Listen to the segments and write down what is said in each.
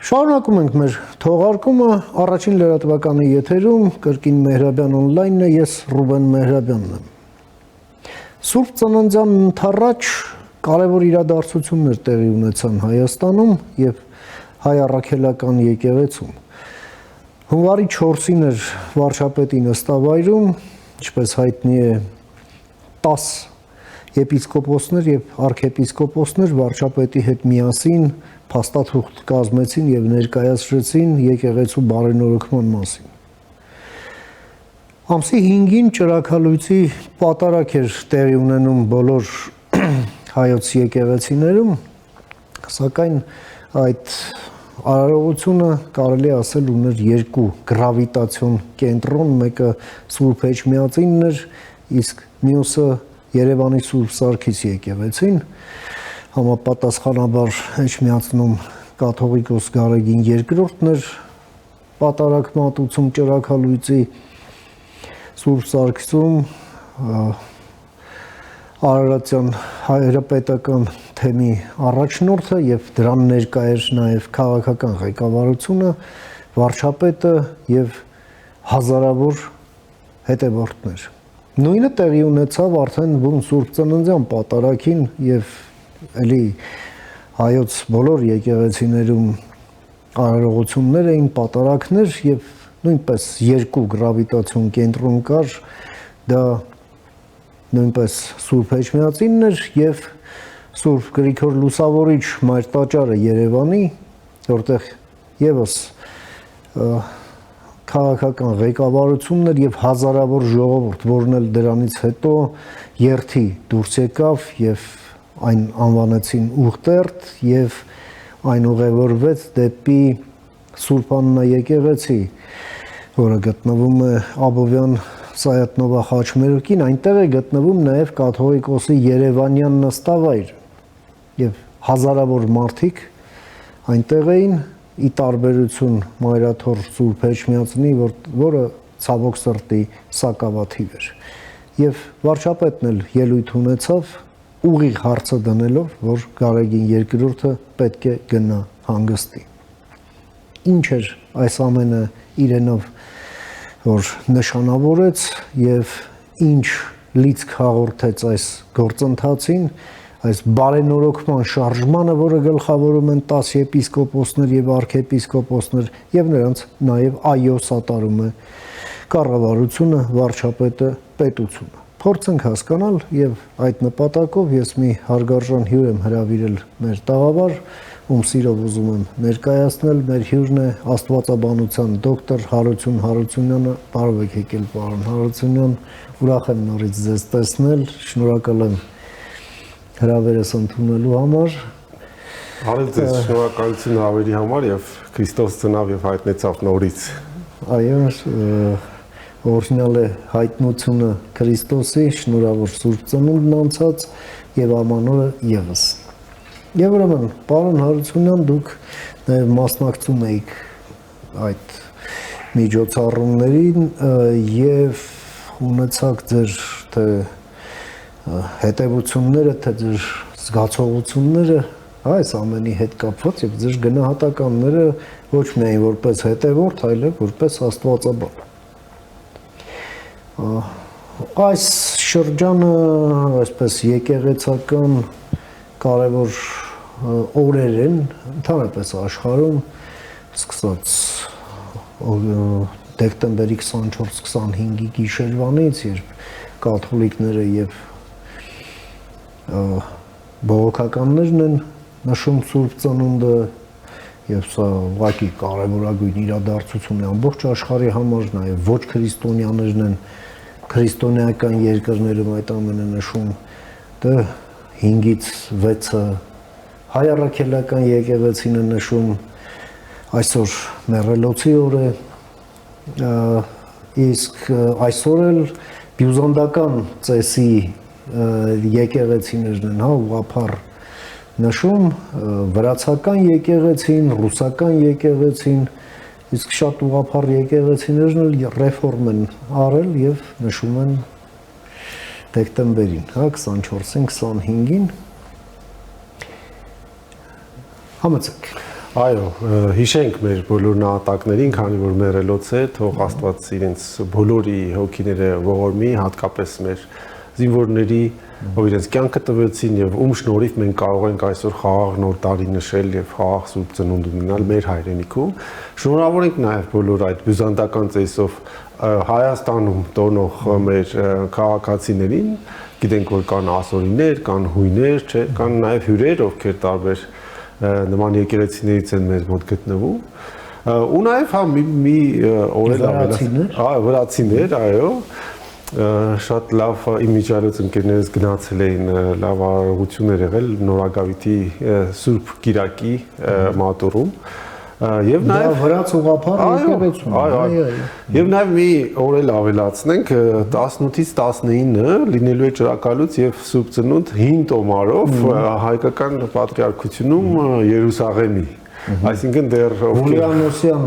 Շարունակում ենք մեր թողարկումը, առաջին լրատվականի եթերում կրկին Մեհրաբյան օնլայնն է, ես Ռուբեն Մեհրաբյանն եմ։ Սուրբ Ծննդյան ընթառաջ կարևոր իրադարձություններ տեղի ունեցան Հայաստանում և հայ առաքելական եկեղեցում։ Հունվարի 4-ին էր վարչապետի նստավայրում, ինչպես հայտնի է, 10 եպիսկոպոսներ և արքեպիսկոպոսներ վարչապետի հետ միասին փաստաթուղթ կազմեցին և ներկայացրեցին եկեղեցու բարենորոգման մասին։ Ամսի 5-ին ճրագալույցի պատարագ էր տեղի ունենում բոլոր հայոց եկեղեցիներում, սակայն այդ արարողությունը կարելի ասել ուներ երկու գրավիտացիոն կենտրոն, մեկը Սուրբ Էջմիածինն էր, իսկ մյուսը Երևանի Սուրբ Սարգիս եկեղեցին, համապատասխանաբար Էջմիածնում կաթողիկոս Գարեգին II-ն էր պատարագ մատուցում ճրագալույցի, Սուրբ Սարգիսում Արարատյան հայրապետական թեմի առաջնորդը և դրան ներկա էր նաև քաղաքական ղեկավարությունը, վարչապետը և հազարավոր հետևորդներ։ Նույնը տեղի ունեցավ արդեն բուն Սուրբ Ծննդյան պատարագին և էլի հայոց բոլոր եկեղեցիներում արարողություններ էին, պատարագներ և նույնպես երկու գրավիտացիոն կենտրոն կար, դա նույնպես Սուրբ Էջմիածինն էր և Սուրբ Գրիգոր Լուսավորիչ Մայր տաճարը Երևանի, որտեղ ևս քաղաքական ղեկավարությունն էր և հազարավոր ժողովուրդ, որն էլ դրանից հետո երթի դուրս եկավ և այն անվանեցին Ուղտերդ և այն ուղևորվեց դեպի Սուրբ Աննա եկեղեցի, որը գտնվում է Աբովյան Սայաթ-Նովա խաչմերուկին, այնտեղ է գտնվում նաև կաթողիկոսի երևանյան նստավայրը և հազարավոր մարդիկ այնտեղ էին, ի տարբերություն Մայրաթոր Սուրբ Էջմիածնի, որը ցավոք սրտի սակավաթիվ էր։ Եվ վարչապետն էլ ելույթ ունեցավ ուղիղ հարցը դնելով, որ Գարեգին II-ը պետք է գնա հանգստի։ Ինչ էր այս ամենը իրենով, որ նշանավորեց և ինչ լիցք հաղորդեց այս գործընթացին, այս բարենորոգման շարժմանը, որը գլխավորում են 10 եպիսկոպոսներ և արքեպիսկոպոսներ և նրանց նաև այո սատարում է կառավարությունը, վարչապետը, պետությունը։ Փորձենք հասկանալ և այդ նպատակով ես մի հարգարժան հյուր եմ հրավիրել մեր տաղավար, ում սիրով ուզում եմ ներկայացնել, մեր հյուրն է աստվածաբանության դոկտոր Հարություն Հարությունյանը, բարև եք եկել պարոն Հարությունյան, ուրախ եմ նորից ձեզ տեսնել, շնորհակալ եմ հրավերս ընդունելու համար։ Հարել ձեզ շնորհակալություն հավերի համար և Քրիստոս ծնավ և հայտնեցավ նորից։ Այո, օրհնյալ է հայտնությունը Քրիստոսի, շնորհավոր Սուրբ Ծնունդն անցած և ամանորը ևս։ Եվ ուրեմն, պարոն Հարությունյան, դուք նաև մասնակցում եք այդ միջոցառումներին և ունեցաք ձեր թե հետևությունները, թե ձեր զգացողությունները այս ամենի հետ կապված և ձեր գնահատականները ոչ միայն որպես հետևորդ, այլև որպես աստվածաբան։ Այս շրջանը, այսպես եկեղեցական կարևոր օրեր են ընդհանրապես աշխարհում, սկսած դեկտեմբերի 24-25-ի գիշերվանից, երբ կաթոլիկները և բողոքականներն են նշում Սուրբ Ծնունդը, և սա ուղղակի կարևորագույն իրադարձություն է ամբողջ աշխարհի համար, նաև ոչ քրիստոնյաներն են քրիստոնեական երկրներում այդ ամենը նշում, դա 5-ից 6-ը հայ առաքելական եկեղեցին է նշում, այսօր մեռելոցի օր է, իսկ այսօր էլ բյուզանդական ծեսի եկեղեցիներն են, ուղղափառ նշում, վրացական եկեղեցին, ռուսական եկեղեցին, իսկ շատ ուղղափառ եկեղեցիներն էլ ռեֆորմ են արել և նշում են դեկտեմբերին, 24-ին, 25-ին։ Համեցեք։ Այո, հիշենք մեր բոլոր նահատակներին, քանի որ մեռելոց է, թող Աստված իրենց բոլորի հոգիները ողորմի, հատկապես մեր զինվորների, ով իրենց կյանքը տվեցին եւ ում շնորհիվ մենք կարող ենք այսօր խաղաղ նոր տարի նշել եւ խաղաղ Սուրբ Ծնունդ ունենալ մեր հայրենիքում։ Շնորհավոր ենք նաեւ բոլոր այդ բյուզանդական ծեսով Հայաստանում տոնող մեր քաղաքացիներին, գիտենք որ կան ասորիներ, կան հույներ, չէ, կան նաեւ հյուրեր, ովքեր տարբեր նման եկեղեցիներից են մեր մոտ գտնվում ու նաև հա մի օրեր վրացիներ, այո, շատ լավ իմիջիայլոց ընկերներս գնացել էին լավ արարողություններ եղել Նորագավիթի Սուրբ Կիրակի մատուրում եւ նաև վրաց ուղղափառ եկեղեցում, այո, եւ նաև մի օր էլ ավելացնենք 18-ից 19 լինելու է ճրակալուց եւ Սուրբ Ծնունդ 5 տոմարով հայկական պատրիարքությունում Երուսաղեմի, այսինքն դեռ Հուլիանոսյան,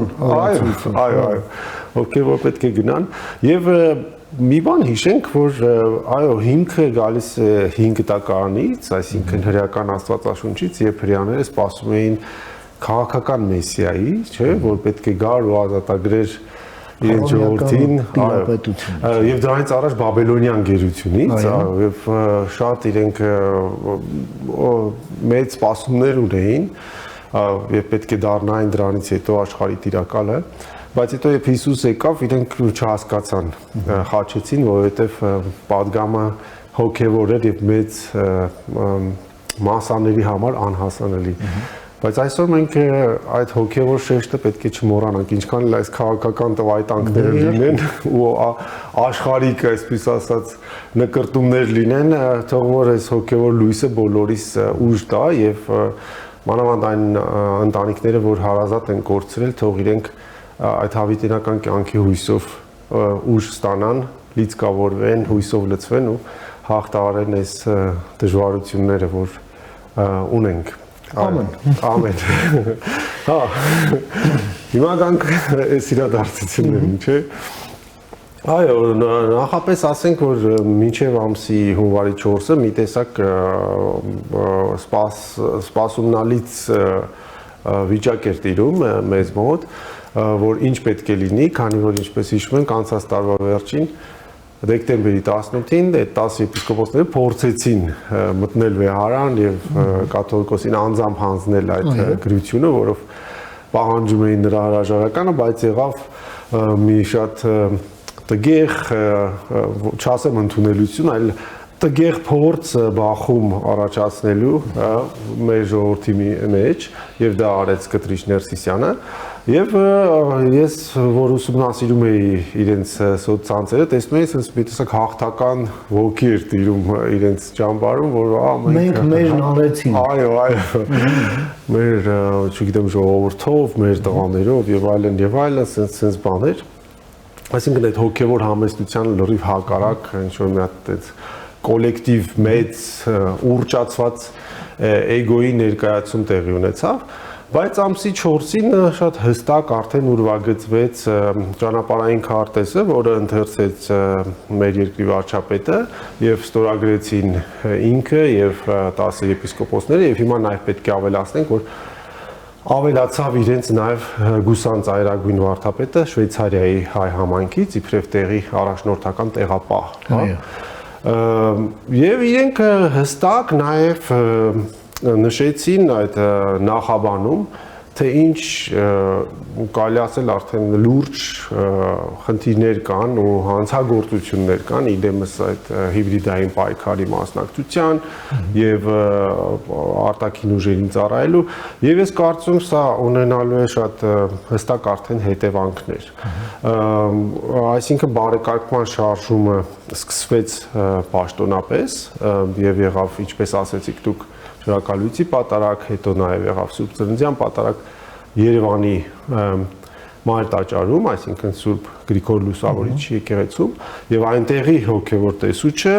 այո, ովքեր որ պետք է գնան եւ մի բան հիշենք, որ այո, հիմքը գալիս է 5 տակարանից, այսինքն հրեական Աստվածաշունչից, երբ հրեաները սպասում էին քաղաքական մեսիայի, չէ, որ պետք է գար ու ազատագրեր իրենց ժողովրդին, եւ դրանից առաջ բաբելոնյան գերությունից, եւ շատ իրենք մեծ սպասումներ ունեին, եւ պետք է դառնային դրանից հետո աշխարհի տիրակալը, բայց հետո երբ Հիսուս եկավ, իրենք չհասկացան, խաչեցին, որովհետեւ պատգամը հոգեվոր էր եւ մեծ մասաների համար անհասանելի։ Բայց այսօր մենք այդ հոգևոր շեշտը պետք է չմոռանանք, ինչքան էլ այս քաղաքական տվայտանքները լինեն ու աշխարհիկ, այսպես ասած, նկրտումներ լինեն, թող որ այս հոգևոր լույսը բոլորիս ուժ տա եւ մանավանդ այն ընտանիքները, որ հարազատ են կորցրել, թող իրենք այդ հավիտենական կյանքի հույսով ուժ ստանան, լիցքավորվեն, հույսով լցվեն ու հաղթահարեն այս դժվարությունները, որ ունենք։ Ամեն։ Ամեն։ Հա։ Հիմա գանք այս իրադարձություններին, չէ՞։ Այո, նախապես ասենք, որ մինչև ամսի հունվարի 4-ը մի տեսակ սպասումնալից վիճակ էր տիրում մեզ մոտ, որ ինչ պետք է լինի, քանի որ ինչպես հիշում ենք, անցած տարվա վերջին դեկտեմբերի 18-ին 10 եպիսկոպոսները փորձեցին մտնել վեհարան եւ կաթողիկոսին անձամբ հանձնել այդ գրությունը, որով պահանջում էին նրա հրաժարականը, բայց եղավ մի շատ տգեղ, չասեմ ընդունելություն, այլ տգեղ փորձ բախում առաջացնելու մեր ժողովրդի մեջ եւ դա արեց Կտրիչ Ներսիսյանը եւ ես որ ուսումնասիրում էի իրենց սոցցանցերը տեսնում էի ասես մի տեսակ հաղթական ոգի էր տիրում իրենց ճամբարում որ մենք մերն արեցին այո մեր չգիտեմ ժողովրդով մեր տղաներով եւ այլն sense բաներ այսինքն այդ հոգեվոր համեստության լրիվ հակառակ ինչ որ մի հատ այդ կոլեկտիվ մեծ ուռճացված էգոյի ներկայացում տեղի ունեցավ բայց ամսի 4-ին շատ հստակ արդեն ուրվագծվեց ճանապարհային քարտեզը, որը ընթերցեց մեր երկրի վարչապետը եւ ստորագրեցին ինքը եւ 10 եպիսկոպոսները եւ հիմա նաեւ պետք է ավելացնենք, որ ավելացավ իրենց նաեւ Գուսան ծայրագույն վարդապետը Շվեյցարիայի հայ համայնքից իբրև տեղի առաջնորդական տեղապահ, հա։ Եվ իրենք հստակ նաեւ նշեցին այդ նախաբանում, թե ինչ կարելի ասել արդեն լուրջ խնդիրներ կան ու հանցագործություններ կան իդեմս այդ հիբրիդային պայքարի մասնակցության եւ արտաքին ուժերին ծառայելու եւ ես կարծում սա ունենալու է շատ հստակ արդեն հետևանքներ այսինքն բարեկարգման շարժումը սկսվեց պաշտոնապես եւ եղավ ինչպես ասեցիք դուք Ճրակալույցի պատարակ, հետո նաև եղավ Սուրբ Ծննդյան պատարակ Երևանի մայր տաճարում, այսինքն Սուրբ Գրիգոր Լուսավորիչի եկեղեցում, եւ այնտեղի հոգեվոր տեսուչը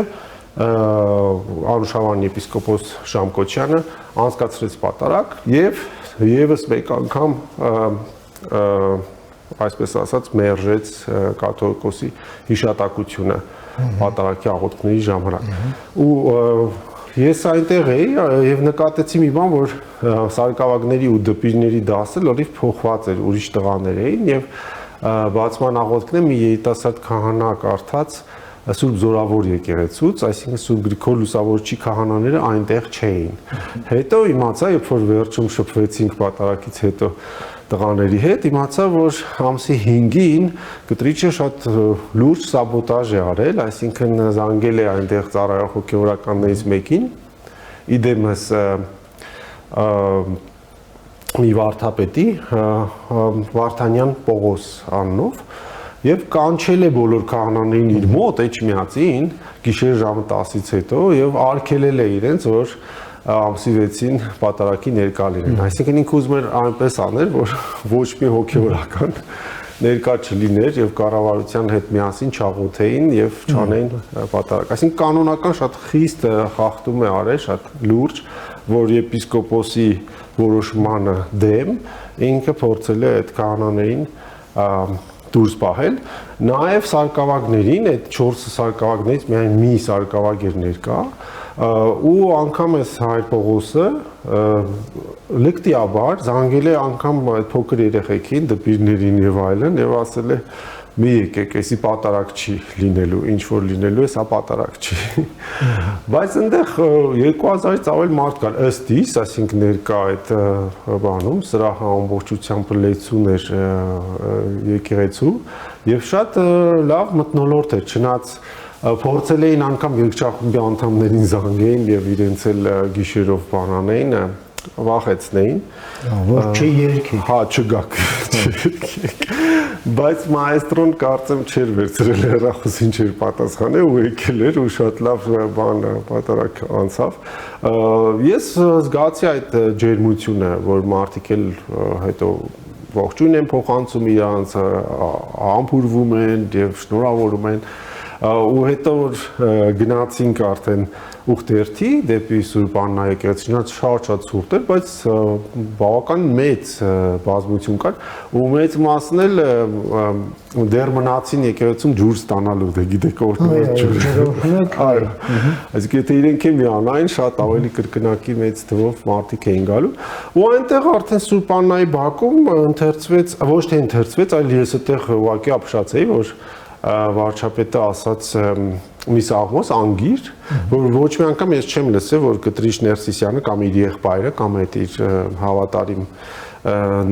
Արուշավան եպիսկոպոս Շամկոչյանը անցկացրեց պատարակ եւ եւս մեկ անգամ այսպես ասած մերժեց կաթողիկոսի հիշատակությունը պատարակի աղոթքների ժամանակ։ Ու ես այնտեղ էի եւ նկատեցի մի բան, որ սարկավագների ու դպիրների դասը լրիվ փոխված էր, ուրիշ տղաներ էին եւ բացման աղոթքն է մի երիտասարդ քահանա կարդաց Սուրբ Զորավոր եկեղեցուց, այսինքն Սուրբ Գրիգոր Լուսավորչի քահանաները այնտեղ չէին։ Հետո իմացա, երբ որ վերջում շփվեցինք պատարագից հետո տղաների հետ, իմացա, որ ամսի 5-ին կտրիչը շատ լուրջ սաբոտաժ է արել, այսինքն զանգել է այնտեղ ծառայող հոգևորականներից մեկին, իդեմս մի վարդապետի Վարդանյան Պողոս անունով եւ կանչել է բոլոր քահանաներին իր մոտ Էջմիածին գիշեր ժամը 10-ից հետո եւ արգելել է իրենց, որ ամսի 6-ին պատարագի ներկա լինեն։ Այսինքն ինքը ուզում էր այնպես աներ, որ ոչ մի հոգևորական ներկա չլիներ եւ կառավարության հետ միասին չաղոթեին եւ չանեին պատարագ։ Այսինքն կանոնական շատ խիստ խախտում է արել, շատ լուրջ, որ եպիսկոպոսի որոշմանը դեմ ինքը փորձել է այդ քահանաներին դուրս պահել, նաև սարկավագներին, այդ 4 սարկավագներից միայն մի սարկավագ էր ներկա, ու անգամ այս Հայր Պողոսը լկտիաբար զանգել է անգամ այդ փոքր երեխեքին, դպիրներին եւ այլն եւ ասել է մի եկեք, էսի պատարագ չի լինելու, ինչ որ լինելու է, սա պատարագ չի։ Բայց այնտեղ 2000-ից ավել մարդ կար ըստ իս, այսինքն ներկա այդ բանում, սրահը ամբողջությամբ լեցուն էր եկեղեցու եւ շատ լավ մթնոլորտ էր, չնայած փորձել էին անգամ երկչախումբի անդամներին զանգեին եւ իրենց էլ գիշերով բանանեին, վախեցնեին, որ չերքի։ Հա, չգաք։ Բայց մայստրոն կարծեմ չէր վերցրել հեռախոսին չէր պատասխանել ու եկել էր ու շատ լավ բան պատարագ անցավ։ Ես զգացի այդ ջերմությունը, որ մարդիկ էլ հետո ողջույն են փոխանցում իրանց, համբուրվում են եւ շնորհավորում են ու հետո որ գնացինք արդեն ուխտերթի դեպի Սուրբ Աննա եկեղեցին, շատ ցուրտ էր, բայց բավական մեծ բազմություն կար ու մեծ մասն էլ դեռ մնացին եկեղեցում ջուր ստանալու, դե գիտեք օրտնակ ջուր։ Այո։ Այսինքն եթե իրենք են միանային, շատ ավելի կրկնակի մեծ թվով մարդիկ էին գալու ու այնտեղ արդեն Սուրբ Աննայի բակում ընթերցվեց, ոչ թե ընթերցվեց, այլ ես այդտեղ ուղղակի ապշացեի, որ վարչապետը ասաց մի սաղմոս անգիր, որ ոչ մի անգամ ես չեմ լսել, որ Կտրիշ Ներսիսյանը կամ իր եղբայրը կամ այդ իր հավատարիմ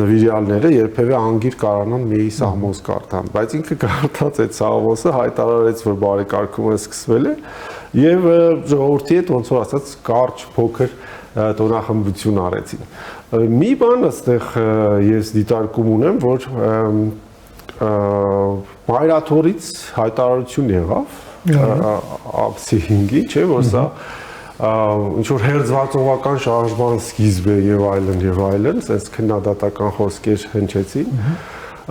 նվիրյալները երբևէ անգիր կարողանան մի սաղմոս կարդան, բայց ինքը կարդաց այդ սաղմոսը, հայտարարեց, որ բարեկարգումը սկսվել է եւ ժողովրդի հետ ոնց որ ասած կարճ փոքր տոնախմբություն արեցին։ Մի բան այստեղ ես դիտարկում ունեմ, որ Մայրաթորից հայտարարություն եղավ ամսի 5-ին, չէ՞ որ սա ինչ որ հերձվածողական շարժման սկիզբ է եւ այլն, sense քննադատական խոսքեր հնչեցին։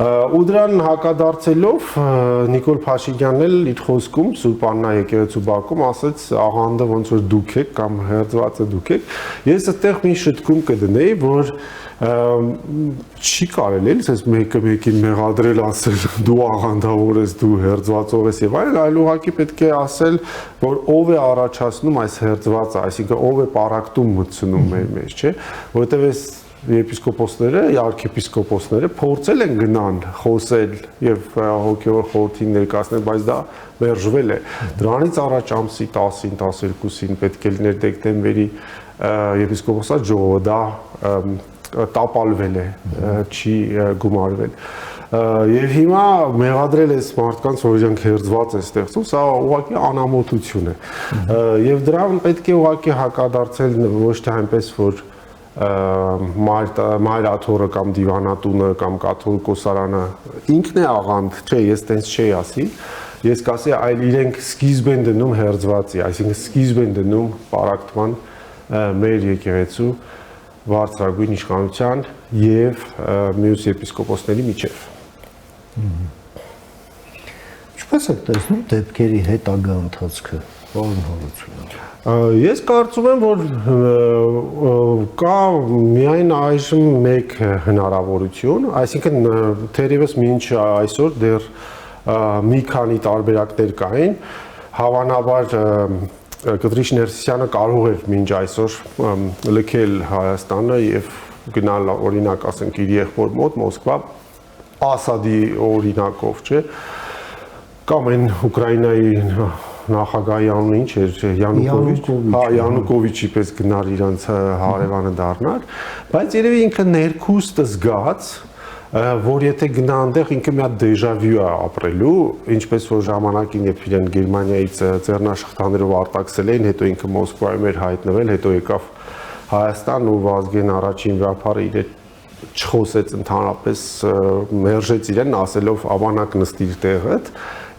Ու դրան հակադարձելով Նիկոլ Փաշինյանն էլ իր խոսքում Սուրբ Աննա եկեղեցու բակում ասաց աղանդը ոնց որ դուք եք կամ հերձվածը դուք եք։ Ես այդտեղ մի շտկում կդնեի, որ չի կարելի էլի ասես մեկը մեկին մեղադրել ասել դու աղանդավոր ես, դու հերձվածող ես եւ այլ ուղղակի պետք է ասել, որ ով է առաջացնում այս հերձվածը, այսինքն ով է պարակտում մտցնում մեր մեջ, չէ՞, որովհետեւ այս եպիսկոպոսները, արքեպիսկոպոսները փորձել են գնան, խոսել եւ հոգեոր խորհրդին ներկայացնել, բայց դա մերժվել է։ Դրանից առաջ ամսի 10-ին, 12-ին պետք է լիներ դեկտեմբերի եպիսկոպոսած ժողովը, դա տապալվել է, չի գումարվել։ Եվ հիմա մեղադրել ես մարդկանց, որ իրանք հերձված է ստեղծում, սա ուղղակի անամոթություն է։ Եվ դրան պետք է ուղղակի հակադարձել ոչ թե այնպես, որ Մայրաթորը կամ Դիվանատունը կամ կաթողիկոսարանը ինքն է աղանդ, չէ, ես տենց չի ասի, ես կասի այլ իրենք սկիզբ են դնում հերձվածի, այսինքն սկիզբ են դնում պարակտման մեր եկեղեցու բարձրագույն իշխանության եւ մյուս եպիսկոպոսների միջև։ Ինչպես եք տեսնում դեպքերի հետագա ընթացքը, պարոն Հարությունյան։ Ես կարծում եմ, որ կա միայն այժմ մեկ հնարավորություն, այսինքն թերևս մինչ այսօր դեռ մի քանի տարբերակներ կային, հավանաբար Կտրիչ Ներսիսյանը կարող էր մինչ այսօր լքել Հայաստանը եւ գնալ օրինակ ասենք իր եղբոր մոտ Մոսկվա Ասադի օրինակով, չէ, կամ այն Ուկրաինայի նախագահի անունը ինչ էր, Յանուկովիչի պես գնալ իրանց հարևանը դառնալ, բայց երևի ինքը ներքուստ զգաց, որ եթե գնա այնտեղ ինքը մի հատ դեժավյու է ապրելու, ինչպես որ ժամանակին երբ իրեն Գերմանիայից ձեռնաշխտաներով արտաքսել էին, հետո ինքը Մոսկվայում էր հայտնվել, հետո եկավ Հայաստան ու Վազգեն առաջին վիապարը իր չխոսեց ընդհանրապես մերժեց իրեն ասելով ավանակ նստիր տեղդ,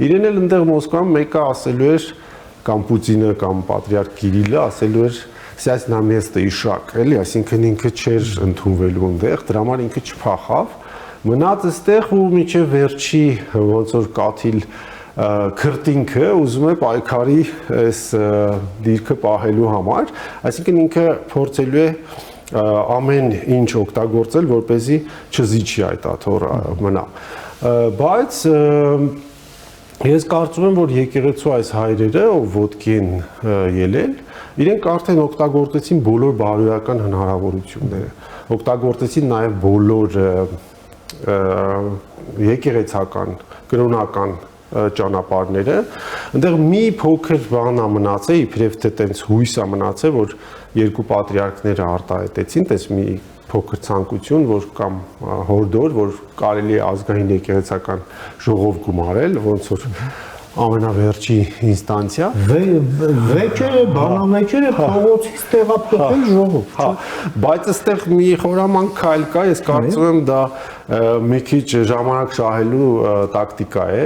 իրեն էլ այնտեղ Մոսկվայում մեկը ասելու էր կամ Պուտինը կամ պատրիարք Կիրիլը ասելու էր «Սյաս նա место իշակ», էլի, այսինքն ինքը չէր ընդունվելու այնտեղ, դրա համար ինքը չփախավ, մնաց այստեղ ու միջև վերջի ոնց որ կաթիլ քրտինքը ուզում է պայքարի այս դիրքը պահելու համար, այսինքն ինքը փորձելու է ամեն ինչ օգտագործել, որպեսզի չզիջի այդ աթոռը մնա։ Բայց ես կարծում եմ, որ եկեղեցու այս հայրերը, ով ոտքի են ելել, իրենք արդեն օգտագործեցին բոլոր բարոյական հնարավորությունները, օգտագործեցին նաև բոլոր եկեղեցական, կրոնական ճանապարհները, այնտեղ մի փոքր բան է մնացել, իբրև թե տենց հույս է մնացել, որ երկու պատրիարքները արտահայտեցին, տես մի փոքր ցանկություն, որ կամ հորդոր, որ կարելի է ազգային եկեղեցական ժողով գումարել, ոնց որ ամենավերջի ինստանցիա վեճերը, բանավեճերը փողոցից տեղափոխել ժողով, հա, բայց այստեղ մի խորամանկ քայլ կա, ես կարծում եմ դա մի քիչ ժամանակ շահելու տակտիկա է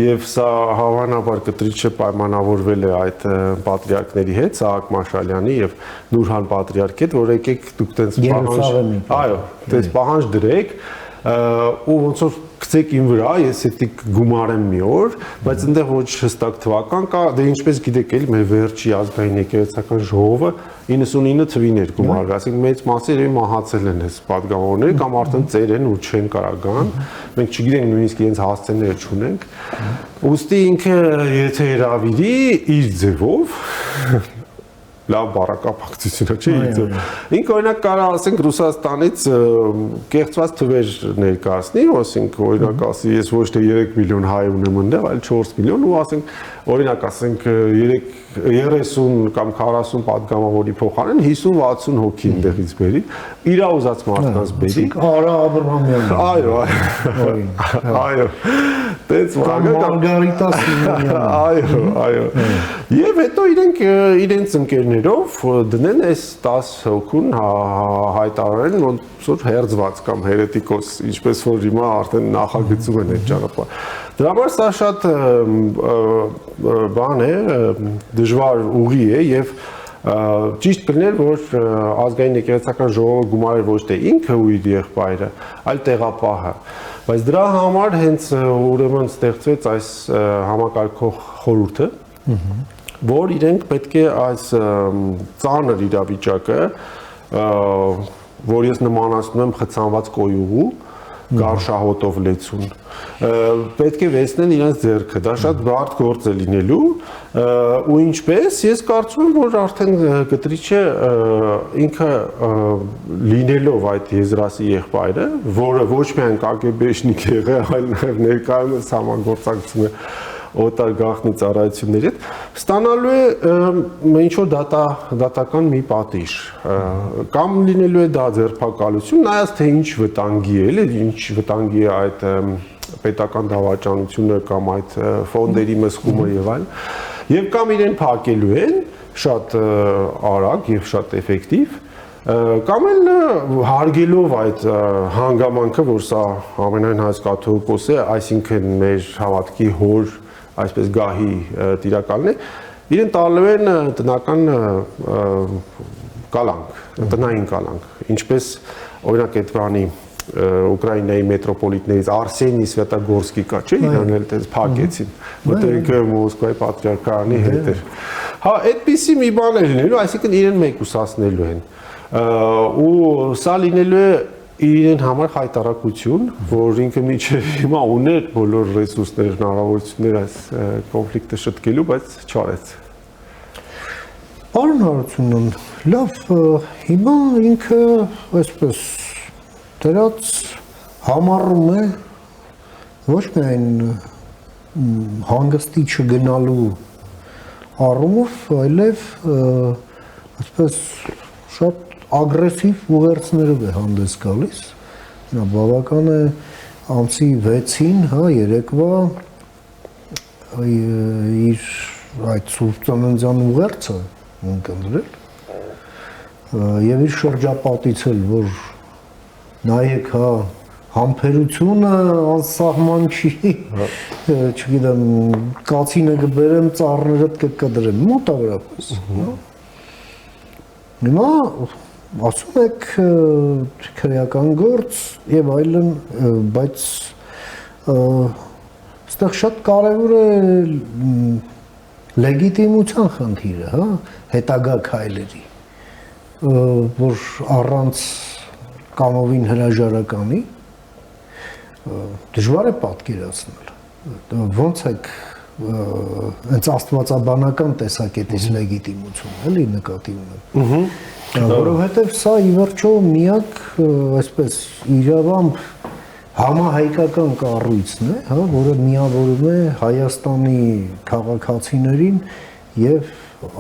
եւ սա հավանաբար կտրիչը պայմանավորվել է այդ պատրիարքների հետ, Սահակ Մաշալյանի եւ Նուրհան պատրիարքի հետ, որ եկեք դուք տենց պահանջ, այո, տենց պահանջ դրեք ու ոնց որ գցեք իմ վրա, ես էդիկ գումարեմ մի օր, բայց այնտեղ ոչ հստակ թվական կա, դե ինչպես գիտեք էլի մեր վերջի ազգային եկեղեցական ժողովը 99 թվին էր գումարվել, ասենք մեծ մասը երևի մահացել են այս պատգամավորները կամ արդեն ծեր են ու չեն կարող գան, մենք չգիտենք նույնիսկ իրենց հասցեները չունենք, ուստի ինքը եթե հրավիրի իր ձևով լավ բառակապակցություն է, չէ՞։ Ինքը օրինակ կարող ասենք Ռուսաստանից կեղծված թվեր ներկայացնի, ասենք օրինակ ասի ես ոչ թե 3 միլիոն հայ ունեմ այնտեղ, այլ 4 միլիոն ու ասենք օրինակ ասենք 30 կամ 40 падգամավորի փոխարեն 50-60 հոգի այնտեղից բերի, իր ուզած մարդկանց բերի։ Արա Աբրահամյանը։ Այո, այո։ Տենց Մարգարիտա Սիմոնյանը։ Այո։ Եվ հետո իրենց ընկերներով դնեն այս 10 հոգուն հայտարարեն ոնց որ հերձված կամ հերետիկոս, ինչպես որ հիմա արդեն նախագծում են այդ ճանապարհը։ Դրա համար սա շատ բան է, դժվար ուղի է եւ ճիշտ կլիներ, որ ազգային եկեղեցական ժողովը գումարեր ոչ թե ինքը ու իր եղբայրը, այլ տեղապահը։ Բայց դրա համար հենց ուրեմն ստեղծվեց այս համակարգող խորհուրդը, որ իրենք պետք է այս ծանր իրավիճակը, որ ես նմանացնում եմ խցանված կոյուղու, գարշահոտով լեցուն, պետք է վերցնեն իրենց ձեռքը, դա շատ բարդ գործ է լինելու, ու ինչպես, ես կարծում եմ, որ արդեն կտրիչը ինքը լինելով այդ Եզրասի եղբայրը, որը ոչ միայն կագեբեշնիկ եղել, այլ նաև ներկայումս համագործակցում է օտար գաղտնի ծառայությունների հետ, ստանալու է ինչ-որ դատական մի պատիժ, կամ լինելու է դա ձերբակալություն, նայած թե ինչ վտանգի է, ինչ վտանգի է այդ պետական դավաճանությունը կամ այդ ֆոնդերի մսխումը եւ այլն, եւ կամ իրեն փակելու են շատ արագ եւ շատ էֆեկտիվ, կամ էլ հարգելով այդ հանգամանքը, որ սա ամենայն հայոց կաթողիկոս է, այսինքն մեր հավատքի հոր այսպես գահի տիրակալն է, իրեն տալու են տնական կալանք, տնային կալանք, ինչպես օրինակ այդ բանի Ուկրաինայի մետրոպոլիտներից Արսենի Սվետագորսկի կա, չէ՞, իրան էլ տես փակեցին, որտեղ ինքը Մոսկվայի պատրիարքարանի հետ էր։ Հա, այդպիսի մի բան է լինելու, այսինքն իրեն մեկուսացնելու են։ Ու սա լինելու է իրեն համար խայտարակություն, որ ինքը միջև հիմա ուներ բոլոր ռեսուրսներ, հնարավորություններ այս կոնֆլիկտը շտկելու, բայց չարեց։ Պարոն Հարությունյան, լավ, հիմա ինքը այսպես դրած համառում է ոչ միայն հանգստի չգնալու առումով, այլև այսպես շատ ագրեսիվ ուղերձներով է հանդես գալիս։ Նա բավական է ամսի 6-ին, հա, երեկվա իր այդ Սուրբ Ծննդյան ուղերձը ընկերել եւ իր շրջապատից էլ որ նայեք հա համբերությունը անսահման չի չգիտեմ կացինը կբերեմ ծառներդ կկդրեմ մոտավորապես հիմա ասում եք քրեական գործ եւ այլն բայց այստեղ շատ կարեւոր է լեգիտիմության խնդիրը, հա, հետագա քայլերի, որ առանց կամովին հրաժարականի դժվար է պատկերացնել։ Ոնց եք հենց աստվածաբանական տեսակետից լեգիտիմություն, էլի նկատի ունեմ։ Որովհետև սա ի վերջո միակ այսպես իրավամբ համահայկական կառույցն է, հա, որը միավորում է Հայաստանի քաղաքացիներին եւ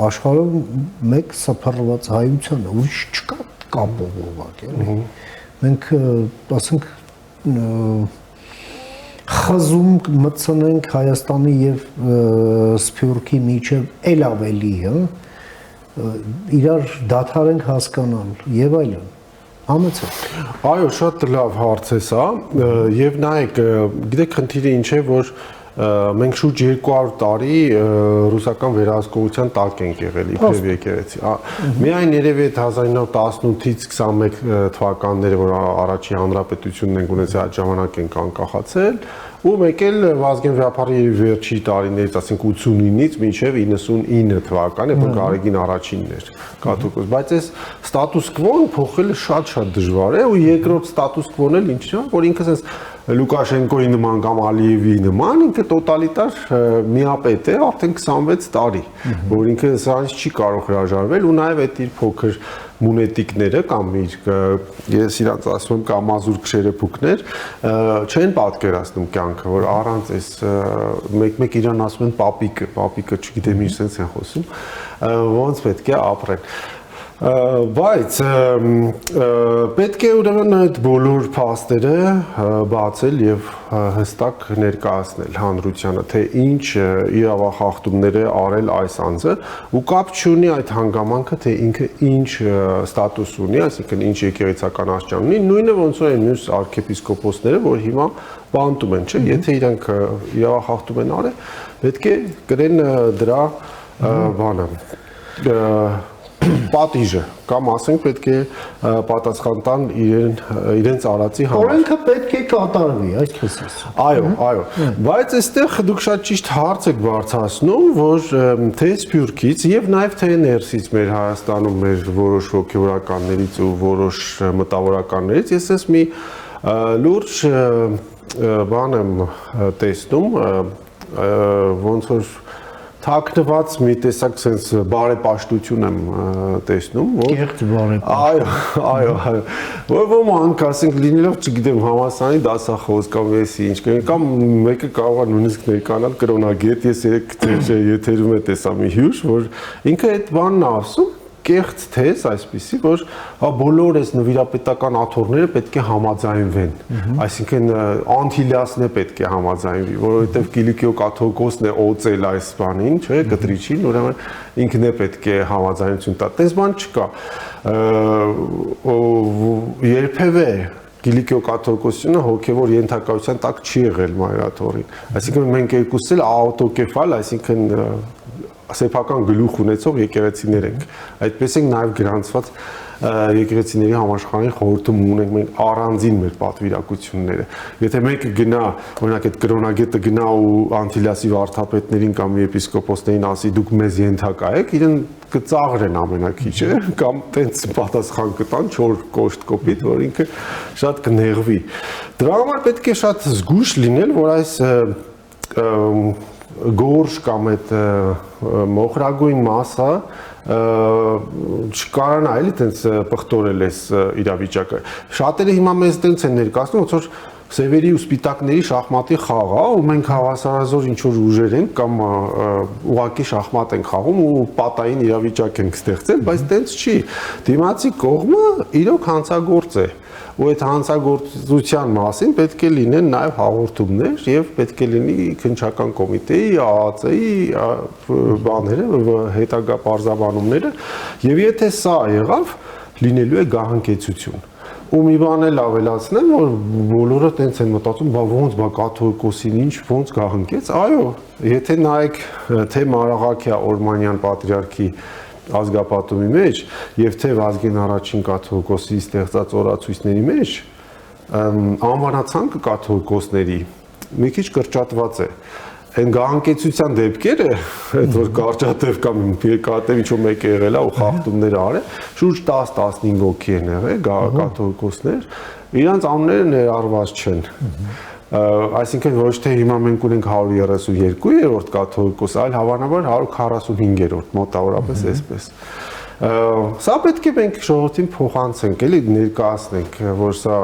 աշխարհում մեկ սփռված հայությանը, ուրիշ չկա կապով ուղղակ, էլի։ Մենք ասենք խզում մտցնենք Հայաստանի եւ Սփյուռքի միջև էլ ավելի, հա, իրար դադարենք հասկանալ եւ այլն։ Համեցեք։ Այո, շատ լավ հարց է սա, եւ նայեք, գիտեք խնդիրը ինչ է, որ մենք շուրջ 200 տարի ռուսական վերահսկողության տակ ենք եղել իբրև եկեղեցի։ Միայն երևի 1918-ից 21 թվականները, որ առաջին հանրապետությունն ենք ունեցել, այդ ժամանակ ենք անկախացել, ու մեկ էլ Վազգեն Վրապարի վերջի տարիներից, ասենք 89-ից մինչև 99 թվական, երբ Գարեգին առաջինն էր կաթողիկոս, բայց այս ստատուս կվոն փոխելը շատ դժվար է, ու երկրորդ ստատուս կվոն էլ ինչն է, որ ինքը sense Լուկաշենկոյի նման կամ Ալիևի նման ինքը տոտալիտար միապետ է արդեն 26 տարի, որ ինքը սրանից չի կարող հրաժարվել ու նաև այդ իր փոքր մունետիկները կամ իր ես իրանց ասում եմ կամազուր քշերեփուկներ չեն պատկերացնում կյանքը, որ առանց այս մեկ իրան ասում են պապիկը չգիտեմ ինչ sense են խոսում, ոնց պետք է ապրեն։ Բայց պետք է ուրեմն այդ բոլոր փաստերը բացել եւ հստակ ներկայացնել հանրությանը, թե ինչ իրավախախտումներ է արել այս անձը ու կապ չունի այդ հանգամանքը, թե ինքը ինչ ստատուս ունի, այսինքն ինչ եկեղեցական աստիճան ունի, նույնը ոնց որ մյուս arczepiskoposները, որ հիմա բանտում են, չէ՞, եթե իրանք իրավախախտում են արել, պետք է գրեն դրա բանը պատիժը կամ ասենք պետք է պատասխան տան իրենց արածի համար։ Օրենքը պետք է կատարվի, այսպես ասած։ Այո, բայց այստեղ դուք շատ ճիշտ հարց եք բարձրացնում, որ թե Սփյուռքից եւ նաեւ թե ներսից մեր Հայաստանում մեր որոշ հոգեվորականներից ու որոշ մտավորականներից ես ես մի լուրջ բան եմ տեսնում, ոնց որ թաքնված մի տեսակ sense բարեպաշտություն եմ տեսնում, որ Կեղծ բարեպաշտ։ Այո, որ ոմանք ասենք լինելով, չգիտեմ, համասանի դասախոս կամ էսի ինչ կամ մեկը կարող է նույնիսկ ներկանալ կրոնագետ, ես երեք եթերում է տեսա մի հյուր, որ ինքը այդ բանն ասում կեղծ թեզ այսպիսի, որ բոլոր այս նվիրապետական աթոռները պետք է համաձայնվեն, այսինքն Անտիլիասն է պետք է համաձայնվի, որովհետև Կիլիկիո կաթողիկոսն է օծել այս բանին, չէ, կտրիչին, ուրեմն ինքն է պետք է համաձայնություն տա։ Տես բան չկա։ Երբևէ Կիլիկիո կաթողիկոսությունը հոգևոր ենթակայության տակ չի եղել մայրաթոռին։ Այսինքն մենք երկուսս էլ աուտոկեֆալ, այսինքն սեփական գլուխ ունեցող եկեղեցիներ ենք։ Այդպես ենք նաև գրանցված եկեղեցիների համաշխարհային խորհրդում ունենք մենք առանձին մեր պատվիրակությունները։ Եթե մեկը գնա, օրինակ այդ կրոնագետը գնա ու Անտիլիասի վարդապետներին կամ եպիսկոպոսներին ասի դուք մեզ ենթակա եք, իրեն կծաղրեն ամենակիչը կամ տենց պատասխան կտան 4 կոշտ կոպիտ, որ ինքը շատ կնեղվի։ Դրա համար պետք է շատ զգույշ լինել, որ այս գորշ կամ այդ մոխրագույն մասը չկարանա էլի տենց պղտորել էս իրավիճակը։ Շատերը հիմա մեզ տենց են ներկայացնում, ոնց որ սևերի ու սպիտակների շախմատի խաղ է, ու մենք հավասարազոր ինչ որ ուժեր ենք կամ ուղակի շախմատ ենք խաղում ու պատային իրավիճակ ենք ստեղծել, բայց տենց չի։ Դիմացի կողմը իրոք հանցագործ է։ Ու այդ հանցագործության մասին պետք է լինեն նաև հաղորդումներ եւ պետք է լինի քննչական կոմիտեի, ԱԱՑ-ի բաները, հետագա պարզաբանումները, եւ եթե սա եղավ, լինելու է գահանկեցություն։ Ու մի բան էլ ավելացնեմ, որ բոլորը տենց են մտածում, բա ոնց բա կաթողիկոսին ինչ ոնց գահանկեց։ Այո, եթե նայեք թե Մարաղաքյա Օրմանյան պատրիարքի ազգապատումի մեջ եւ թե Վազգեն առաջին կաթողիկոսի ստեղծած օրացույցների մեջ անվանացանկը կաթողիկոսների մի քիչ կրճատված է։ Այն գահանկեցության դեպքերը, այդ որ կարճատև կամ երկատև ինչ-որ մեկ է եղել ու խախտումներ արել, շուրջ 10-15 հոգի են եղել կաթողիկոսներ, իրանց անունները ներառված չեն։ Այսինքն ոչ թե հիմա մենք ունենք 132-րդ կաթողիկոս, այլ հավանաբար 145-րդ մոտավորապես այսպես։ Սա պետք է մենք ժողովրդին փոխանցենք, էլի ներկայացնենք, որ սա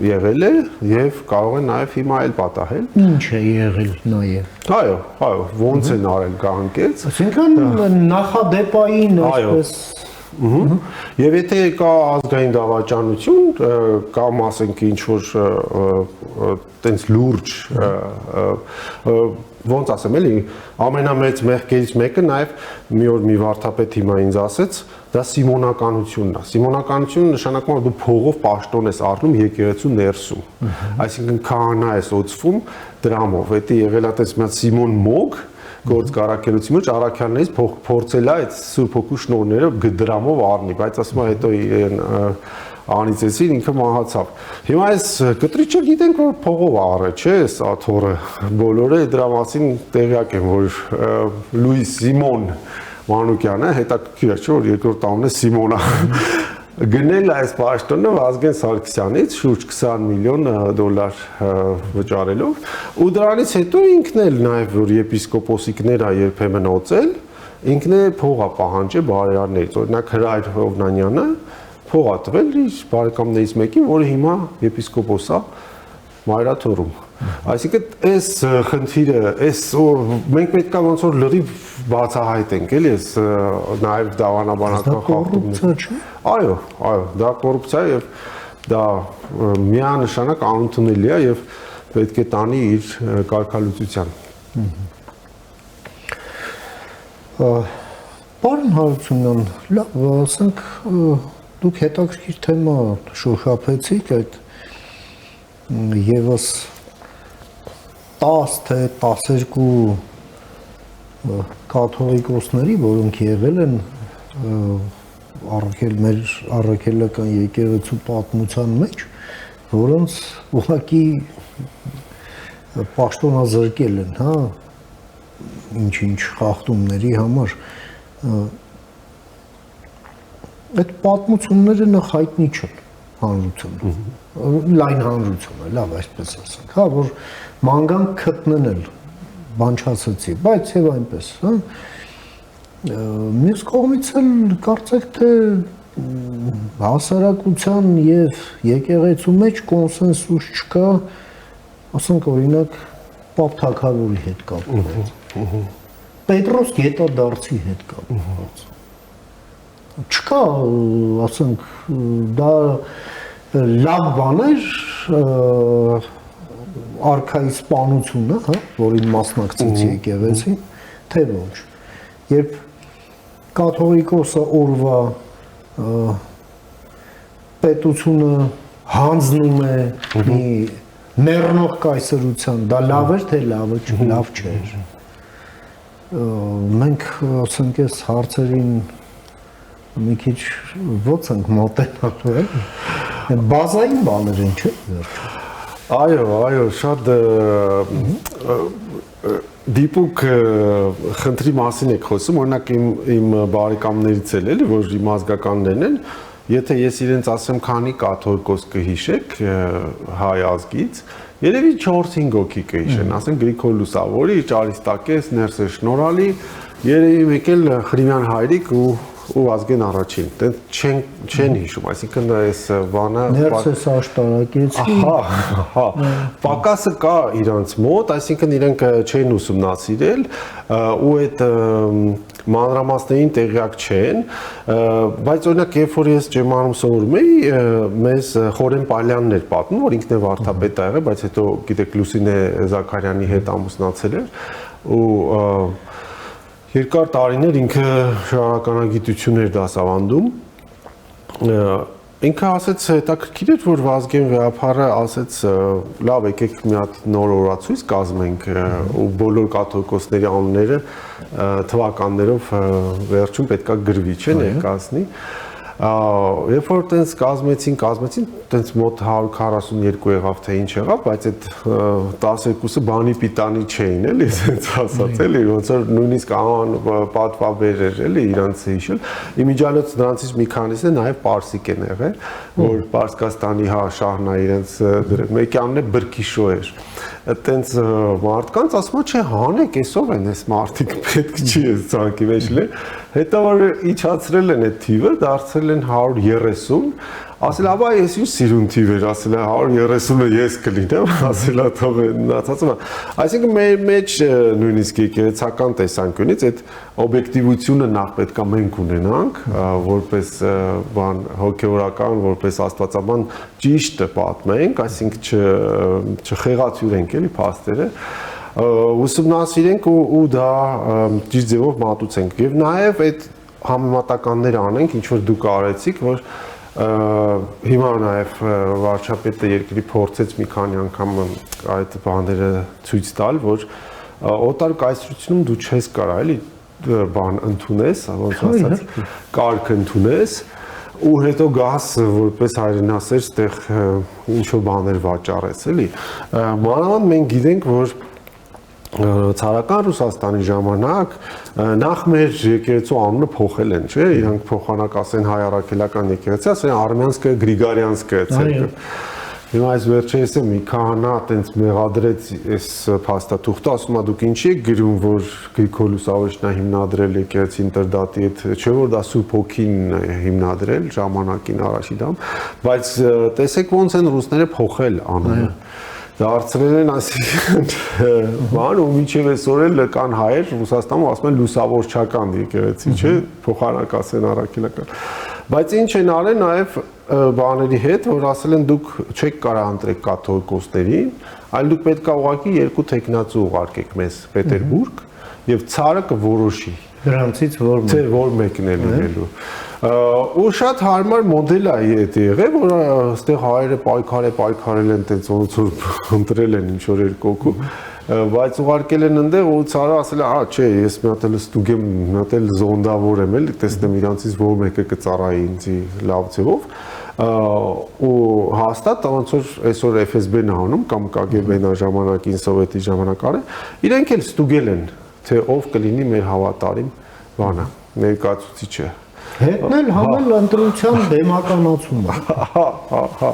եղել է եւ կարող է նաեւ հիմա էլ պատահել։ Ինչ է եղել նաեւ։ Այո, ոնց են արել գանկեց։ Այսինքն նախադեպային այսպես Եվ եթե կա ազգային դավաճանություն կամ ասենք ինչ որ տենց լուրջ ոնց ասեմ էլի ամենամեծ մեղքերից մեկը նաև մի օր մի վարդապետ հիմա ինձ ասեց դա սիմոնականությունն է սիմոնականությունը նշանակում է դու փողով պաշտոն ես առնում եկեղեցու ներսում այսինքն քահանա ես օծվում դրամով դա եղել է տես մի հատ Սիմոն Մոգ գործ կարակելուցի մեջ առաքյալներից փորձել է այդ Սուրբ Հոգու շնորհները դրամով առնի բայց ասում է հետո անիծեցին ինքը մահացավ հիմա այս կտրիչը գիտենք որ փողով առը չէ սա թորը բոլորը դրա մասին տեղյակ են որ Լուիս Սիմոն Մանուկյանը հետաքրքիր է չէ որ երկրորդ անունը Սիմոնա գնել այս պաշտոնը Վազգեն Սարգսյանից շուրջ 20 միլիոն դոլար վճարելով ու դրանից հետո ինքն էլ նաև որ եպիսկոպոսիկներ է երբեմն օծել ինքն է փողա պահանջել բարերարներից օրինակ Հրայր Հովնանյանը փողա տվել իր բարեկամներից մեկին որը հիմա եպիսկոպոս է Մայրաթորում այսինքն այս խնդիրը այս մենք պետք է ոնց որ լրիվ բացահայտենք էլի այս նաև դավանաբանական խախտումներ այո դա կոռուպցիա է եւ դա միանշանակ անընդունելի է եւ պետք է տանի իր կարգալուծության Պարոն Հարությունյան լավ ասենք դուք հետաքրքիր թեմա շոշափեցիք այդ եւս 10 թե 12 կաթողիկոսների, որոնք եղել են առաքելական եկեղեցու պատմության մեջ, որոնց ուղղակի պաշտոնազրկել են, հա, ինչ-ինչ խախտումների համար։ Այդ պատմությունները նախ հայտնի չեն հանրությանը, լայն հանրությանը, լավ այսպես ասենք, հա, որ մանգան գտնեն էլ բան չասեցի, բայց եւ այնպես, հա։ Մյուս կողմից էլ կարծեք թե հասարակության եւ եկեղեցու մեջ կոնսենսուս չկա, ասենք օրինակ Պապ Թագավորի հետ կապված։ Պետրոս Գետադարձի հետ կապված։ Չկա, ասենք, դա լավ բաներ արքայի սպանությունը, հա, որին մասնակցեց եկեղեցին, թե ոչ։ Երբ կաթողիկոսը օրվա պետությունը հանձնում է մի մեռնող կայսրության, դա լավ էր, թե լավ չէր։ Մենք ասենք այս հարցերին մի քիչ ո՞նց ենք մոտենալու, բազային բաներ են, չէ՞։ Այո, շատ դիպուկ խնդրի մասին եք խոսում, օրինակ իմ բարեկամներից էլ էլի, որ իմ ազգականներն են, եթե ես իրենց ասեմ քանի կաթողիկոս կհիշեք հայ ազգից, երևի 4-5 հոգի կհիշեն, ասենք Գրիգոր Լուսավորի, Ճարիստակես, Ներսես Շնորհալի, երևի եկել Խրիմյան հայրիկ ու ազգեն առաջին, դեն չեն հիշում, այսինքն այս բանը ներսես աշտարակեցի։ Հա, պակասը կա իրանց մոտ, այսինքն իրենք չեն ուսումնասիրել ու այդ մանրամասներին տեղյակ չեն, բայց օրինակ երբ որ ես ջեմանում սովորում էի, մեզ Խորեն Պալյանն էր պատմում, որ ինքն է վարդապետ ա եղել, բայց հետո գիտեք Լուսինե Զաքարյանի հետ ամուսնացել էր ու երկար տարիներ ինքը շարականագիտություն էր դասավանդում, ինքը ասեց հետաքրքիր էր, որ Վազգեն Վեհափարը ասեց լավ եկեք մի հատ նոր օրացույց կազմենք ու բոլոր կաթողիկոսների անունները թվականներով վերջում պետքա գրվի, չէ՞ ներկայացնի։ Երբ որ տենց կազմեցին, տենց մոտ 142 եղավ թե ինչ եղավ, բայց այդ 12-ը բանի պիտանի չէին, էլի, ասենց ասած, էլի, ոնց որ նույնիսկ անվան պատվաբեր էր, էլի, իրանց հիշել։ Իմիջիալոց նրանցից մի քանիսը նաև պարսիկ են եղել, որ Պարսկաստանի շահն է իրենց դրել։ Մեկի անունը Բրկիշո էր։ Այտենց մարդկանց ասում է, չէ, հանեք, էսով են այս մարդիկ, պետք չի այս ցանկի մեջ լե։ Հետո որ իջացրել են այդ թիվը, դարձրել են 130, ասել աբա ես ինչ սիրուն թիվ էր, ասել 130-ը ես կլինեմ, ասել թող մնացածը։ Այսինքն մեր մեջ նույնիսկ եկեղեցական տեսանկյունից այդ օբյեկտիվությունը նախ պետքա մենք ունենանք, որպես բան հոգևորական, որպես աստվածաբան ճիշտը պատմենք, այսինքն չխեղաթյուրենք էլի փաստերը, ուսումնասիրենք ու դա ճիշտ ձևով մատուցենք եւ նաեւ այդ համեմատականներ անենք, ինչ որ դուք արեցիք, որ հիմա նաև վարչապետը երկրի փորձեց մի քանի անգամ այդ բաները ցույց տալ, որ օտար կայսրությունում դու չես կարա էլի բան ընդունես, ոնց ասած, կարգ ընդունես ու հետո գաս որպես հայրենասեր ստեղ ինչ որ բաներ վաճառես, էլի։ Մանավանդ մենք գիտենք, որ ցարական Ռուսաստանի ժամանակ նախ մեր եկեղեցու անունը փոխել են, չէ՞, իրանք փոխանակ ասեն հայ առաքելական եկեղեցի, ասեն արմյանսկը, գրիգարյանսկը ցերկը։ Հիմա այս վերջերս մի քահանա այտենց մեղադրեց այս փաստաթուղթը, ասում է դուք ինչի եք գրում, որ Գրիգոր Լուսավորչն է հիմնադրել եկեղեցի Ինտերդատի հետ, չէ՞ որ դա Սուրբ Հոգին հիմնադրել ժամանակին Արաշիդամ, բայց տեսեք ոնց են ռուսները փոխել անունը։ Դարձրել են այսինքն բան ու մինչև այսօր էլ կան հայեր Ռուսաստանում ասում են լուսավորչական եկեղեցի, չէ՞, փոխանակ ասեն առաքելական։ Բայց ինչ են արել նաև բաների հետ, որ ասել են դուք չեք կարող ընտրեք կաթողիկոսներին, այլ դուք պետք է ուղղակի երկու տեխնացու ուղարկեք մեզ Պետերբուրգ եւ ցարը կորոշի։ Դրանցից որ մեկն է լինելու։ Ու շատ հարմար մոդել է այդ եղել, որ այստեղ հայերը պայքարել են, տենց ոնց որ ընտրել են ինչ որ երկու հոգու, բայց ուղարկել են այնտեղ ու ցարը ասել է, «Ա, չէ, ես մի հատ էլ ստուգեմ, մի հատ էլ զոնդավոր եմ, էլի, տեսնեմ իրանցից որ մեկը կծառայի ինձի լավ ձևով»։ Ու հաստատ ոնց որ այսօր FSB-ն է անում կամ KGB-ն է ժամանակին սովետի ժամանակ արել, իրենք էլ ստուգել են, թե ով կլինի մեր հավատարիմ բանը, ներկայացուցիչը։ Հետն էլ համել ընտրության դեմականացումը։ Հա։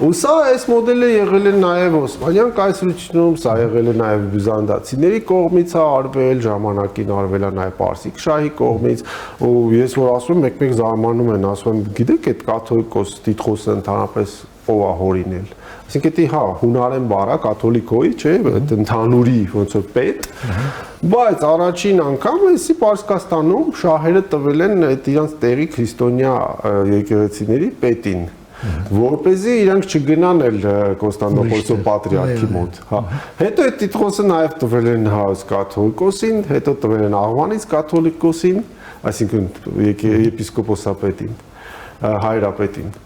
Ու սա այս մոդելը եղել է նաև Օսմանյան կայսրությունում, սա եղել է նաև բյուզանդացիների կողմից է արվել, ժամանակին արվել է նաև Պարսիկ շահի կողմից, ու ես որ ասում եմ, մեկ-մեկ զարմանում են, ասում եմ, գիտեք այդ կաթողիկոս տիտղոսը ընդհանրապես ով է հորինել։ Այսինքն դա հա հունարեն բառա կաթոլիկոյի, չէ՞, այդ ընդհանուրի ոնց որ պետ, բայց առաջին անգամ էսի Պարսկաստանում շահերը տվել են այդ իրանց տեղի քրիստոնյա եկեղեցիների պետին, որպեսզի իրանք չգնան էլ Կոնստանդնոպոլսո պատրիարքի մոտ, հա։ Հետո այդ տիտղոսը նաև տվել են հայոց կաթոլիկոսին, հետո տվել են Աղվանից կաթոլիկոսին, այսինքն եպիսկոպոսապետին, հայրապետին։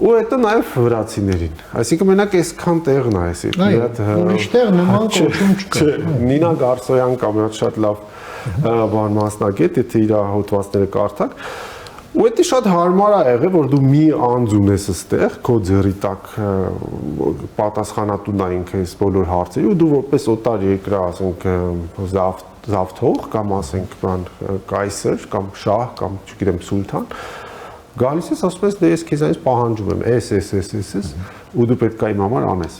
Ու հետո նաև վրացիներին։ Այսինքն մենակ այսքան տեղն է էսի։ Ուրիշ տեղ նման կոչում չկա։ Նինա Գարսոյան կամ շատ լավ բան մասնագետ, եթե իր հոդվածները կարդաք, ու դա շատ հարմար է եղել, որ դու մի անձ ունես այստեղ, քո ձեռի տակ պատասխանատուն է ինքը այս բոլոր հարցերի, ու դու որպես օտար երկրի, ասենք, զավթող կամ ասենք, բան կայսր կամ շահ կամ չգիտեմ սուլթան գալիս ես ասում ես դե ես քեզանից պահանջում եմ էս ու դու պետք է իմ համար անես։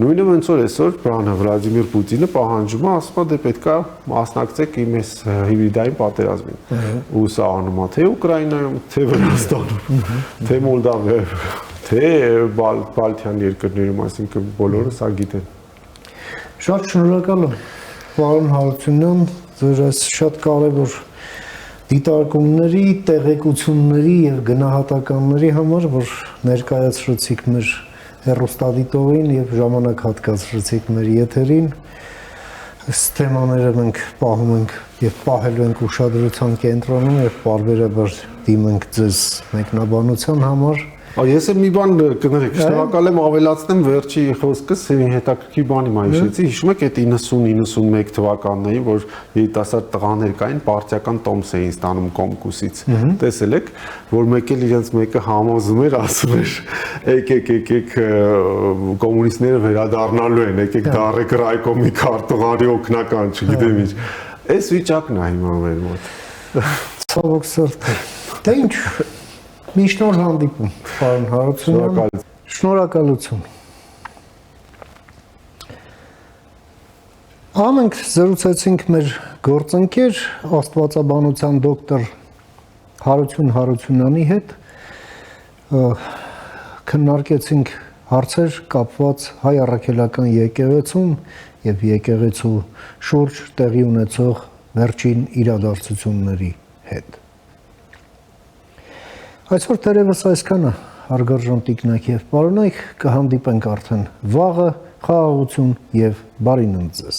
Նույնը ոնց որ այսօր բանը Վլադիմիր Պուտինը պահանջում է, ասում է դե պետքա մասնակցեք իմ այս հիբրիդային պատերազմին։ Ու սա անում է թե Ուկրաինայում, թե Վրաստանում, թե Մոլդավայում, թե Բալթյան երկրներում, այսինքն բոլորը սա գիտեն։ Շատ շնորհակալ եմ, պարոն Հարությունյան, ձեր այս շատ կարևոր դիտարկումների, տեղեկությունների եւ գնահատականների համար, որ ներկայացրեցիք մեր հեռուստադիտողին եւ ժամանակ հատկացրեցիք մեր եթերին։ Այս թեմաները մենք պահում ենք եւ պահելու ենք ուշադրության կենտրոնում եւ պարբերաբար դիմենք ձեզ մեկնաբանության համար։ Ես եմ մի բան կներեք, շնորհակալ եմ ավելացնեմ վերջի խոսքս, հետաքրքիր բանի մայիշեցի, հիշում եք այդ 90-91 թվականներին, որ երիտասարդ տղաներ կային, պարտիական տոմս էին ստանում Կոմկուսից։ Տեսել եք, որ մեկ էլ իրենց մեկը համոզում էր, ասում էր, եկեք կոմունիստները վերադառնալու են, եկեք դառեք ռայկոմի քարտուղարի օգնական, չգիտեմ ինչ։ Այս վիճակն է հիմա մեր մոտ։ Ցավոք սրտի։ Դե ինչ Միշտ նոր հանդիպում, պարոն Հարությունյան, շնորհակալություն։ Ամենք զրուցեցինք մեր գործընկեր աստվածաբանության դոկտոր Հարություն Հարությունյանի հետ, քննարկեցինք հարցեր կապված հայ առաքելական եկեղեցում եւ եկեղեցու շուրջ տեղի ունեցող վերջին իրադարձությունների հետ։ Այսօր թերևս այսքանը, հարգարժան տիկնակ եւ պարոնայք, կհանդիպենք արդեն վաղը, խաղաղություն եւ բարի նույն ձեզ։